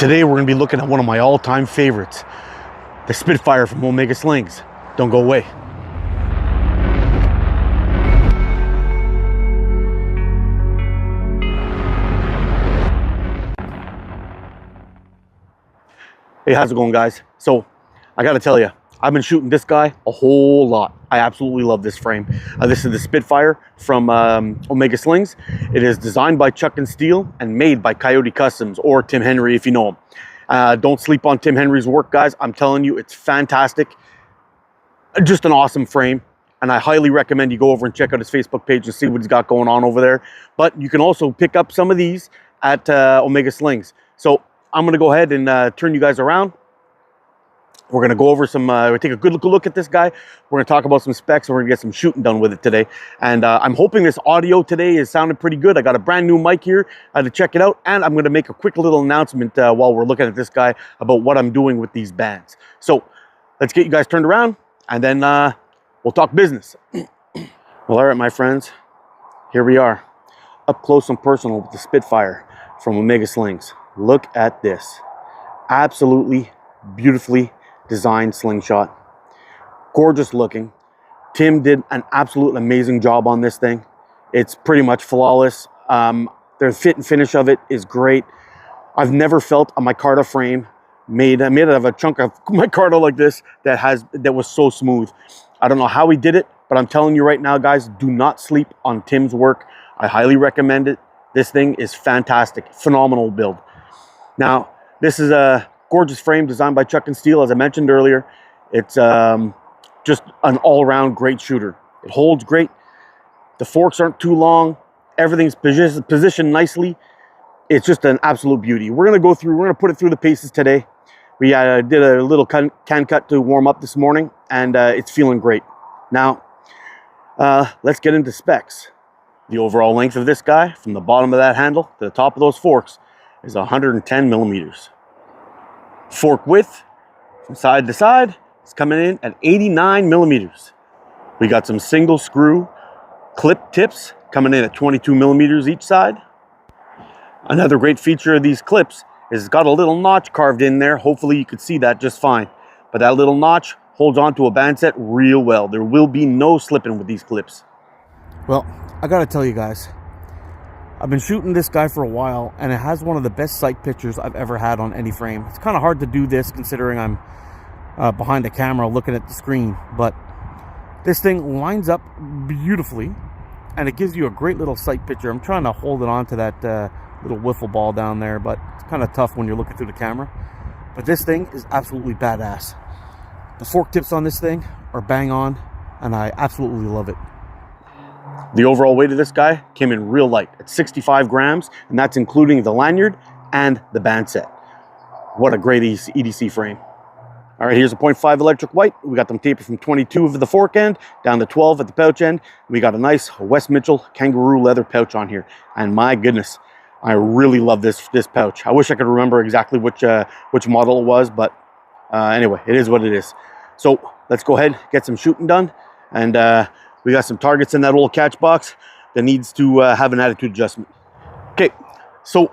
Today we're going to be looking at one of my all-time favorites, the Spitfire from Omega Slings. Don't go away. Hey, how's it going, guys? So I got to tell you, I've been shooting this guy a whole lot. I absolutely love this frame. This is the Spitfire from Omega Slings. It is designed by Chuck and Steel and made by Coyote Customs, or Tim Henry if you know him. Don't sleep on Tim Henry's work, guys. I'm telling you, it's fantastic. Just an awesome frame. And I highly recommend you go over and check out his Facebook page and see what he's got going on over there. But you can also pick up some of these at Omega Slings. So I'm going to go ahead and turn you guys around. We're going to go over some, we'll take a good look at this guy. We're going to talk about some specs, and we're going to get some shooting done with it today. And I'm hoping this audio today is sounding pretty good. I got a brand new mic here to check it out. And I'm going to make a quick little announcement while we're looking at this guy about what I'm doing with these bands. So let's get you guys turned around, and then we'll talk business. Well, all right, my friends, here we are, up close and personal with the Spitfire from Omega Slings. Look at this. Absolutely beautifully designed slingshot. Gorgeous looking. Tim did an absolute amazing job on this thing. It's pretty much flawless. The fit and finish of it is great. I've never felt a micarta frame made out of a chunk of micarta like this that was so smooth. I don't know how he did it, but I'm telling you right now, guys, do not sleep on Tim's work. I highly recommend it. This thing is fantastic. Phenomenal build. Now, this is a gorgeous frame designed by Chuck and Steel, as I mentioned earlier. It's just an all-around great shooter. It holds great. The forks aren't too long. Everything's positioned nicely. It's just an absolute beauty. We're going to put it through the paces today. We did a little can cut to warm up this morning, and it's feeling great. Now, let's get into specs. The overall length of this guy, from the bottom of that handle to the top of those forks, is 110 millimeters. Fork width from side to side is coming in at 89 millimeters. We got some single screw clip tips coming in at 22 millimeters each side. Another great feature of these clips is it's got a little notch carved in there. Hopefully you could see that just fine. But that little notch holds onto a band set real well. There will be no slipping with these clips. Well, I gotta tell you guys, I've been shooting this guy for a while, and it has one of the best sight pictures I've ever had on any frame. It's kind of hard to do this considering I'm behind the camera looking at the screen, but this thing lines up beautifully, and it gives you a great little sight picture. I'm trying to hold it on to that little wiffle ball down there, but it's kind of tough when you're looking through the camera. But this thing is absolutely badass. The fork tips on this thing are bang on, and I absolutely love it. The overall weight of this guy came in real light at 65 grams, and that's including the lanyard and the band set. What a great EDC frame. All right, here's a 0.5 electric white. We got them tapered from 22 at the fork end down to 12 at the pouch end. We got a nice West Mitchell kangaroo leather pouch on here. And my goodness, I really love this pouch. I wish I could remember exactly which model it was, but anyway, it is what it is. So let's go ahead, get some shooting done, and we got some targets in that old catch box that needs to have an attitude adjustment. Okay, so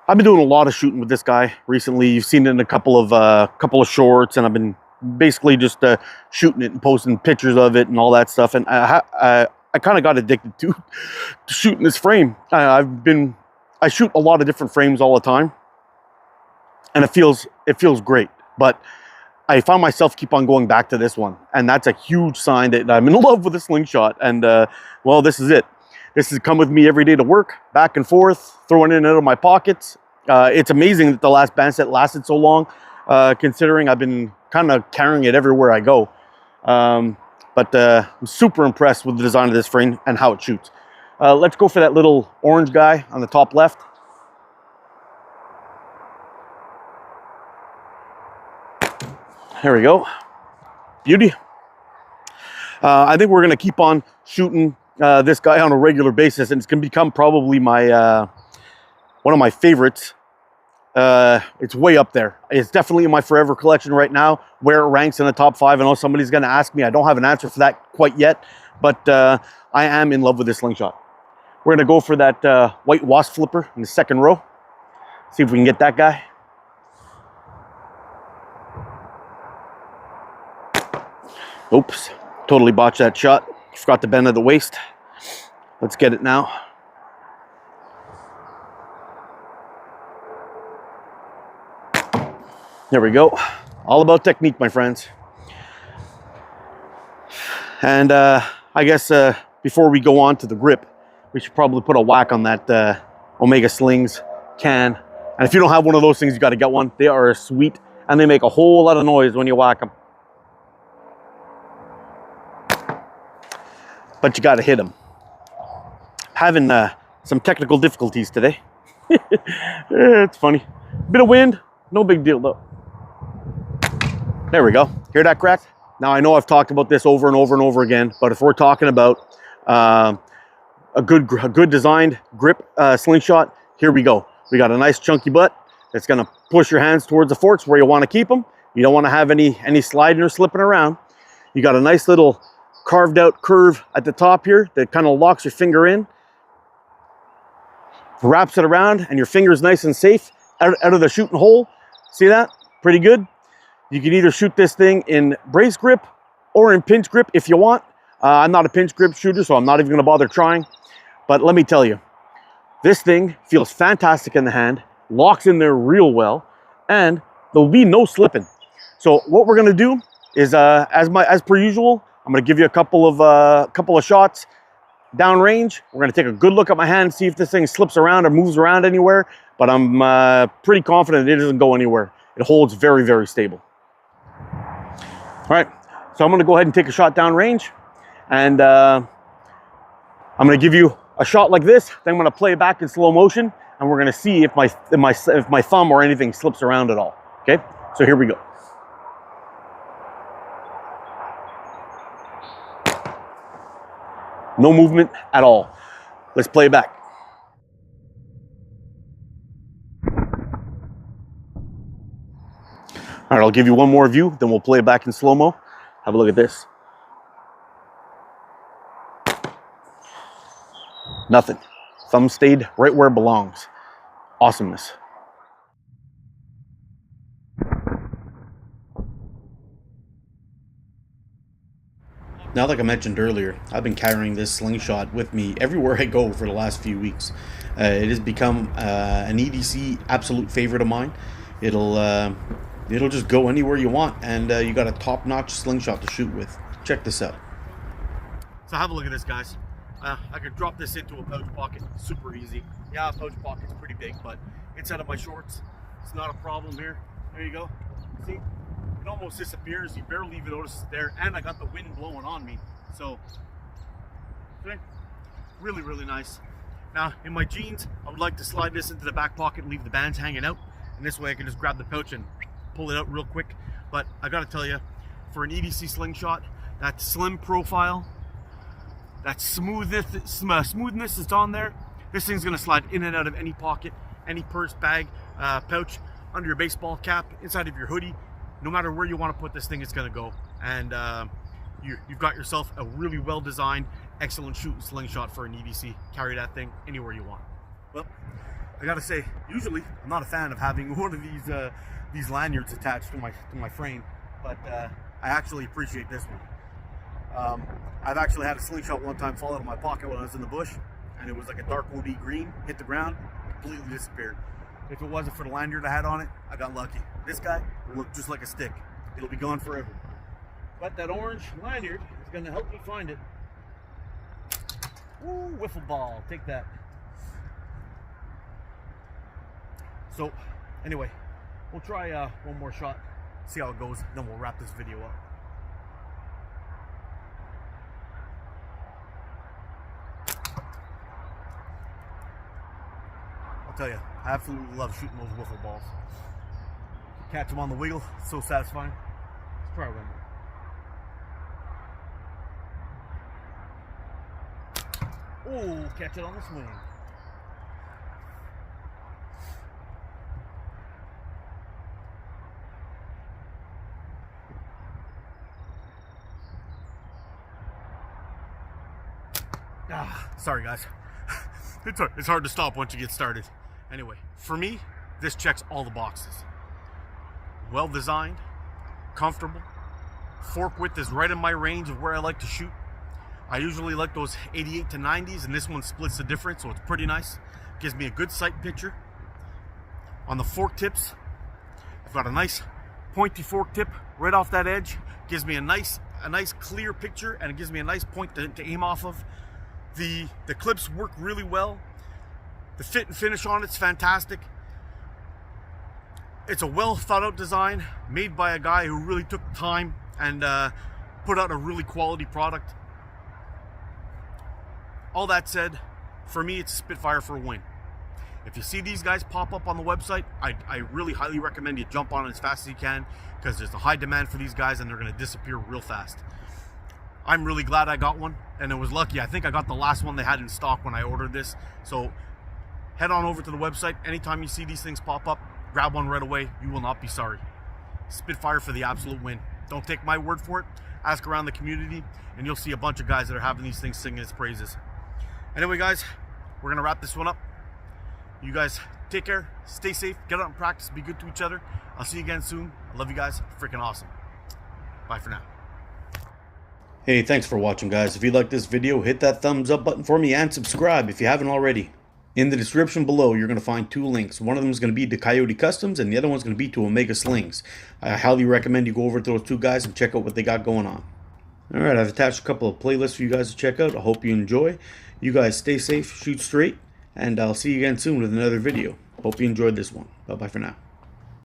I've been doing a lot of shooting with this guy recently. You've seen it in a couple of shorts, and I've been basically just shooting it and posting pictures of it and all that stuff. And I kind of got addicted to shooting this frame. I shoot a lot of different frames all the time, and it feels great, but I found myself keep on going back to this one, and that's a huge sign that I'm in love with the slingshot. And well, this is it. This has come with me every day to work, back and forth, throwing it in and out of my pockets. It's amazing that the last band set lasted so long, considering I've been kind of carrying it everywhere I go. But I'm super impressed with the design of this frame and how it shoots. Let's go for that little orange guy on the top left. There we go. Beauty. I think we're going to keep on shooting this guy on a regular basis, and it's going to become probably my one of my favorites. It's way up there. It's definitely in my forever collection right now, where it ranks in the top 5. I know somebody's going to ask me. I don't have an answer for that quite yet, but I am in love with this slingshot. We're going to go for that white wasp flipper in the second row. See if we can get that guy. Oops, totally botched that shot. Forgot to bend at the waist. Let's get it now. There we go. All about technique, my friends. And I guess before we go on to the grip, we should probably put a whack on that Omega Slings can. And if you don't have one of those things, you got to get one. They are sweet, and they make a whole lot of noise when you whack them. But you got to hit them. Having some technical difficulties today. It's funny. Bit of wind, no big deal though. There we go. Hear that crack? Now I know I've talked about this over and over and over again, but if we're talking about a good designed grip slingshot, here we go. We got a nice chunky butt that's gonna push your hands towards the forks where you want to keep them. You don't want to have any sliding or slipping around. You got a nice little carved out curve at the top here that kind of locks your finger in, wraps it around, and your finger's nice and safe out of the shooting hole. See that? Pretty good. You can either shoot this thing in brace grip or in pinch grip if you want. I'm not a pinch grip shooter, so I'm not even going to bother trying. But let me tell you, this thing feels fantastic in the hand, locks in there real well, and there'll be no slipping. So what we're going to do is, as per usual, I'm going to give you a couple of shots downrange. We're going to take a good look at my hand, see if this thing slips around or moves around anywhere. But I'm pretty confident it doesn't go anywhere. It holds very, very stable. All right, so I'm going to go ahead and take a shot downrange, and I'm going to give you a shot like this. Then I'm going to play it back in slow motion, and we're going to see if my thumb or anything slips around at all. Okay, so here we go. No movement at all. Let's play it back. All right, I'll give you one more view, then we'll play it back in slow-mo. Have a look at this. Nothing. Thumb stayed right where it belongs. Awesomeness. Now, like I mentioned earlier, I've been carrying this slingshot with me everywhere I go for the last few weeks. It has become an EDC absolute favorite of mine. It'll just go anywhere you want, and you got a top-notch slingshot to shoot with. Check this out. So have a look at this, guys. I could drop this into a pouch pocket super easy. Yeah, a pouch pocket's pretty big, but inside of my shorts, it's not a problem here. There you go. See? It almost disappears. You barely even notice it's there, and I got the wind blowing on me. So, okay, really, really nice. Now, in my jeans, I would like to slide this into the back pocket and leave the bands hanging out. And this way I can just grab the pouch and pull it out real quick. But I gotta tell you, for an EDC slingshot, that slim profile, that smoothness that's on there, this thing's gonna slide in and out of any pocket, any purse, bag, pouch, under your baseball cap, inside of your hoodie. No matter where you want to put this thing, it's going to go. And you've got yourself a really well-designed, excellent shooting slingshot for an EDC. Carry that thing anywhere you want. Well, I got to say, usually I'm not a fan of having one of these lanyards attached to my frame, but I actually appreciate this one. I've actually had a slingshot one time fall out of my pocket when I was in the bush, and it was like a dark OD green, hit the ground, completely disappeared. If it wasn't for the lanyard I had on it, I got lucky. This guy will look just like a stick. It'll be gone forever. But that orange lanyard is going to help me find it. Ooh, wiffle ball. Take that. So, anyway, we'll try one more shot, see how it goes, then we'll wrap this video up. I'll tell you, I absolutely love shooting those wiffle balls. Catch them on the wiggle, so satisfying. Let's try one more. Oh, catch it on the swing. Sorry guys. It's hard to stop once you get started. Anyway, for me, this checks all the boxes. Well designed, comfortable. Fork width is right in my range of where I like to shoot. I usually like those 88 to 90s, and this one splits the difference, so it's pretty nice. Gives me a good sight picture. On the fork tips, I've got a nice pointy fork tip right off that edge. Gives me a nice clear picture, and it gives me a nice point to aim off of. The clips work really well. The fit and finish on it's fantastic. It's a well thought out design made by a guy who really took time and put out a really quality product. All that said, for me, it's a Spitfire for a win. If you see these guys pop up on the website, I really highly recommend you jump on it as fast as you can, because there's a high demand for these guys and they're going to disappear real fast. I'm really glad I got one, and it was lucky. I think I got the last one they had in stock when I ordered this. So head on over to the website. Anytime you see these things pop up, grab one right away. You will not be sorry. Spitfire for the absolute win. Don't take my word for it. Ask around the community, and you'll see a bunch of guys that are having these things singing its praises. Anyway, guys, we're going to wrap this one up. You guys take care, stay safe, get out and practice, be good to each other. I'll see you again soon. I love you guys. Freaking awesome. Bye for now. Hey, thanks for watching, guys. If you like this video, hit that thumbs up button for me and subscribe if you haven't already. In the description below, you're going to find two links. One of them is going to be to Coyote Customs, and the other one's going to be to Omega Slings. I highly recommend you go over to those two guys and check out what they got going on. Alright, I've attached a couple of playlists for you guys to check out. I hope you enjoy. You guys stay safe, shoot straight, and I'll see you again soon with another video. Hope you enjoyed this one. Bye-bye for now.